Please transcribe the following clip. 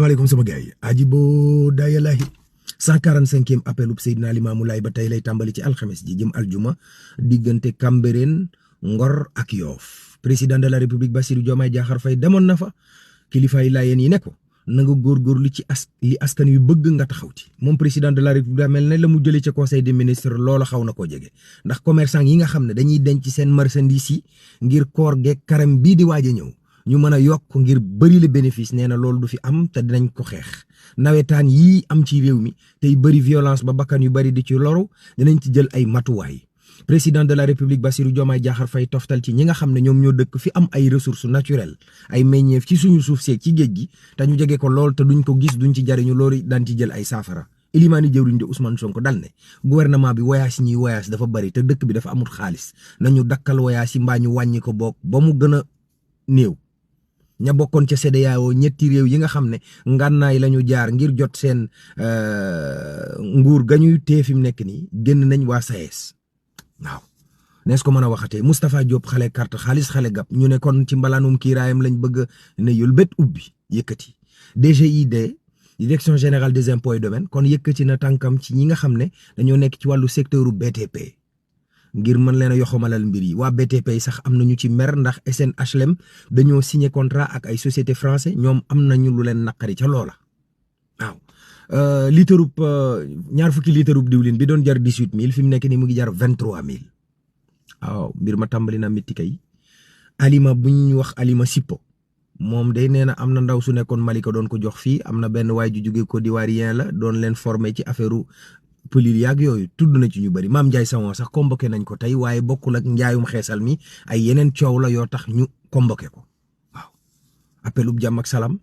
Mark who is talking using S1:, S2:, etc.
S1: salaamaaleykum sama gars yi ajibo dayalahi 145e appelub Seydina Limaamu Laay ba tey lay tàmbali ci alxames ji jëm aljuma diggante Cambérène Ngor ak Yoff président de la république Bassirou Diomaye Diakhar Faye demoon na fa kilifaay Laayeen yi ne ko na nga góorgóorlu ci li askan yu bëgg nga taxawti moom président de la république mel ne la mu jëlee ca conseil des ministres loola xaw na koo jege ndax commerçant yi nga xam ne dañuy denc seen marchandise yi ngir koor geeg karam bii di waaj a ñëw ñu mën a yokk ngir bëri le bénéfice nee na loolu du fi am te dinañ ko xeex nawetaan yii am ci réew mi tey bëri violence ba bakkan yu bëri di ci loru dinañ ci jël ay matuwaay président de la république Bassirou Diomaye Diakhar Faye toftal ci ñi nga xam ne ñoom ñoo dëkk fi am ay ressources naturelles ay meññeef ci suñu suuf seeg ci géej gi te ñu jege ko lool te duñ ko gis duñ ci jariñu loolu daan ci jël ay saafara ilimaani jëwriñ de Ousmane Sonko dal ne gouvernement bi voyage ñiy voyage dafa bëri te dëkk bi dafa amul xaalis nañu dakkal voyage yi mbaa ñu wàññi ko boog ba mu gën a néew ña bokkoon ca CEDEAO ñetti réew yi nga xam ne ngànnaay la ñu jaar ngir jot seen nguur gañuy tee fi mu nekk nii génn nañ waa SAES waaw nees ko mën a waxatee Moustapha Diop xale carte xaalis xale gab ñu ne kon ci mbalaanum kiiraayam lañ bëgg ne yul bét ubbi yëkkati DGID direction générale des impôts et domaines kon yëkkati na tànkam ci ñi nga xam ne dañoo nekk ci wàllu secteur BTP ngir mën leen a yoxamalal mbir yi waa BTP sax am nañu ci mer ndax SNHLM dañoo signé contrat ak ay société français ñoom am nañu lu leen naqari ca loola waaw litre ñaar fukki litre diwlin bi doon jar 18000 fi mu nekk nii mu ngi jar 23000 waaw mbir ma tàmbali na métti kay alima bu ñu wax alima Sippo moom day nee na am na ndaw su nekkoon Malika doon ko jox fii am na benn waay ju jóge Côte d'Ivoirien la doon leen formé ci affaire pëlil yaag yooyu tudd na ci ñu bëri Mame Ndiaye Savon sax convoqué nañ ko tey waaye bokkul ak njaayum xeesal mi ay yeneen coow la yoo tax ñu convoqué ko waaw appelub jàmm ak salaam